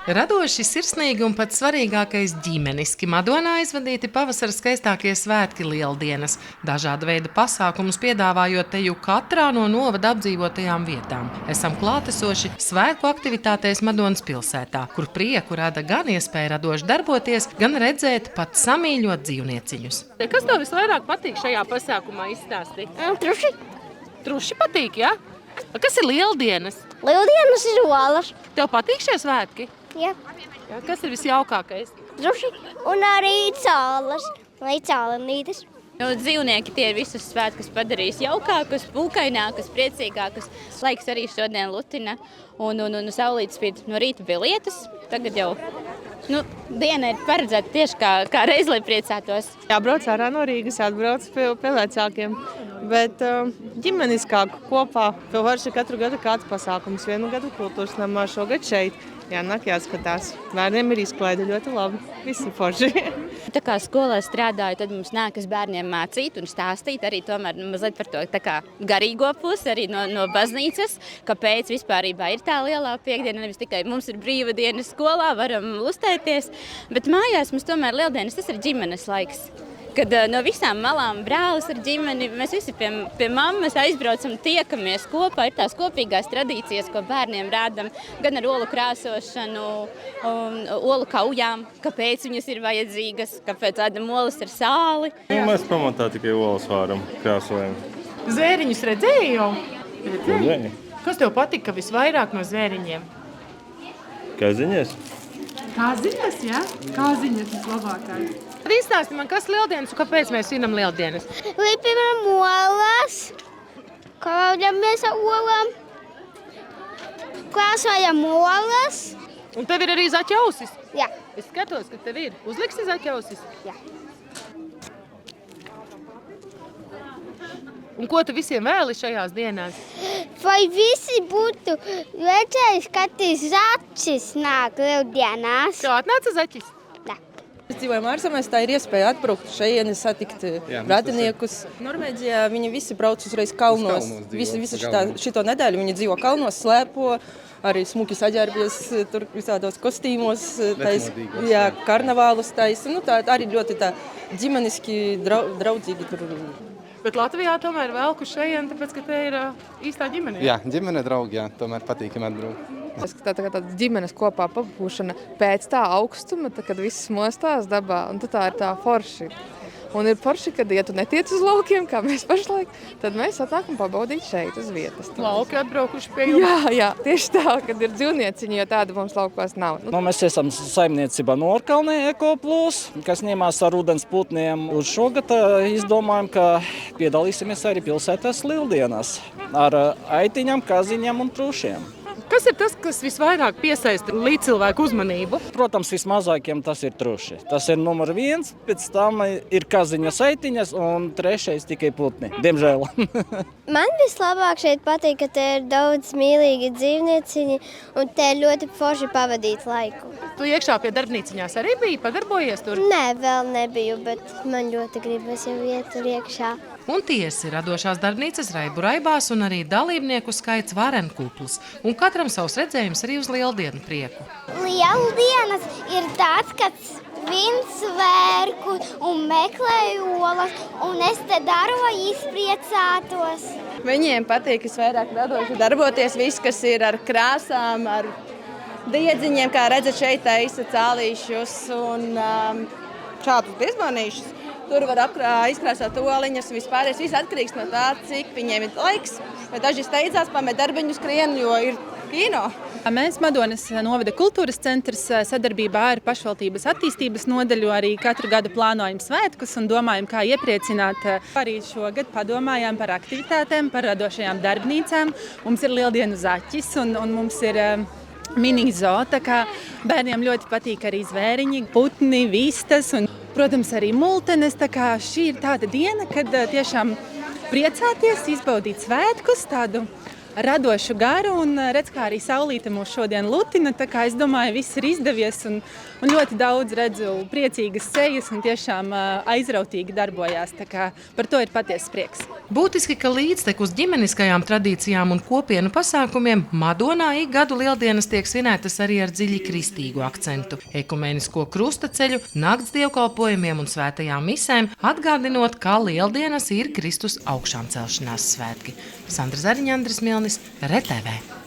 Radoši, sirsnīgi un pats svarīgākais ģimeniski Madonā aizvadīti pavasara skaistākie svētki Lieldienas, dažāda veida pasākumus piedāvājot teju katrā no novada apdzīvotajām vietām. Esam klātesoši svētku aktivitātēs Madonas pilsētā, kur prieku rada gan iespēja radoši darboties, gan redzēt pat samīļot dzīvnieciņus. Kas tev visvairāk patīk šajā pasākumā izstāstīt? Truši. Truši patīk, ja? Kas ir Lieldienas? Lieldienas ir olas. Tev patīk šie svētki? Jā. Jā, kas ir visjaukākais? Truši un arī cālas. Vai cālenītes. Dzīvnieki tie ir visus svētkus padarījis jaukākus, pūkainākus, priecīgākus. Laiks arī šodien lutina un saulītes spīd no rīta bija lietus. Tagad jau diena ir paredzēta tieši kā reiz, lai priecātos. Jābrauc ārā no Rīgas, atbrauc pie vecākiem, bet ģimeniskāk kopā. To var šeit katru gadu kāds pasākums, vienu gadu kultūras namā, šogad šeit. Jānāk, jāskatās. Bērniem ir izklaide ļoti labi. Visi forši. Tā kā skolā strādāju, tad mums nākas bērniem mācīt un stāstīt arī tomēr mazliet par to tā kā garīgo pusi, arī no baznīcas, kāpēc vispārībā ir tā lielā piekdiena, nevis tikai mums ir brīva diena skolā, varam lustēties, bet mājās mums tomēr Lieldienas, tas ir ģimenes laiks. Kad no visām malām brālis ar ģimeni, mēs visi pie mammas aizbraucam, tiekamies kopā. Ir tās kopīgās tradīcijas, ko bērniem rādam, gan ar olu krāsošanu, olu kaujām, kāpēc viņas ir vajadzīgas, kāpēc ēdam olas ar sāli. Mēs pamatā tikai olas vāram, krāsojam. Zvēriņus redzēji jau? Redzēji. Kas tev patika visvairāk no zvēriņiem? Kaziņas? Kāziņas, jā? Kāziņas vislabākais. Tad izstāsti man, kas Lieldienas un kāpēc mēs svinam Lieldienas? Lipinam olas. Kaudamies ar olām. Krāsojam olas. Un tev ir arī zaķausis? Jā. Es skatos, ka tev ir. Uzliksi zaķausis? Jā. Un ko tu visiem vēli šajās dienās? Vai visi būtu redzējuši, ka tas zaķis nāk Lieldienās? Tev atnāca zaķis? Mēs dzīvojam ārzemēs, tā ir iespēja atbraukt šeit, satikt radiniekus. Norvēģijā viņi visi brauc uzreiz kalnos. Visu šito nedēļu viņi dzīvo kalnos, slēpo, arī smuki saģērbies tur visādos kostīmos, karnavālus taisa. Tā arī ļoti tā ģimeniski draudzīgi tur. Bet Latvijā tomēr velku šeit, tāpēc, ka te ir īstā ģimene. Jā, ģimene draugi, jā, tomēr patīkami atbraukt. Tāda ģimenes kopā pabūšana pēc tā augstuma, kad viss mostās dabā, un tā ir tā forši. Un ir forši, kad, ja tu netiec uz laukiem, kā mēs pašlaik, tad mēs atnākam pabaudīt šeit uz vietas. Lauki atbraukuši pie jums? Jā, tieši tā, kad ir dzīvnieciņi, jo tāda mums laukos nav. Mēs esam saimniecība Norkalnē Ekoplus, kas ņemās ar ūdens putniem. Uz šogad izdomājam, ka piedalīsimies arī pilsētās Lieldienās ar aitiņām, kaziņām un trušiem. Kas ir tas, kas visvairāk piesaista līdzcilvēku uzmanību? Protams, vismazākiem tas ir truši. Tas ir numur 1, pēc tam ir kaziņas aitiņas un trešais tikai putni, diemžēl. Man vislabāk šeit patīk, ka te ir daudz mīlīgi dzīvnieciņi un te ir ļoti forši pavadīt laiku. Tu iekšā pie darbnīciņās arī biji, padarbojies tur? Nē, vēl nebiju, bet man ļoti gribas jau iet tur iekšā. Un tiesi radošās darbnīcas Raibu Raibās un arī dalībnieku skaits varenkupls. Un katram savs redzējums arī uz Lieldienu prieku. Lieldienas ir tāds, kad svin svērku un meklēju olas, un es te daru, lai izpriecātos. Viņiem patīk visvairāk radoši darboties, viss, kas ir ar krāsām, ar diedziņiem, kā redzat šeit taisa cālīšus un šādus piezvanīšus. Tur var izkrāsot oliņas, vispārējais viss atkarīgs no tā, cik viņiem ir laiks. Vai daži steidzās, pamet darbiņu skrien, jo ir kino. Mēs Madonas novada kultūras centrs sadarbībā ar pašvaldības attīstības nodaļu arī katru gadu plānojam svētkus un domājam, kā iepriecināt. Arī šogad padomājām par aktivitātēm, par radošajām darbnīcām. Mums ir Lieldienu zaķis un mums ir mini zoo, tā kā bērniem ļoti patīk arī zvēriņi, putni, vistas un, protams, arī multenes. Tā kā šī ir tāda diena, kad tiešām priecāties, izbaudīt svētkus, tādu radošu garu un redz, kā arī saulīte mūs šodien lutina. Tā kā es domāju, viss ir izdevies un ļoti daudz redzu priecīgas sejas un tiešām aizrautīgi darbojās. Tā kā par to ir patiesas prieks. Būtiski, ka līdztekus ģimeniskajām tradīcijām un kopienu pasākumiem Madonā ik gadu lieldienas tiek svinētas arī ar dziļi kristīgu akcentu. Ekumenisko krustaceļu, nakts dievkalpojumiem un svētajām misēm, atgādinot, ka lieldienas ir Kristus augšām celšanās svētki. Sandra Zariņa, Andris Milnis, RTV.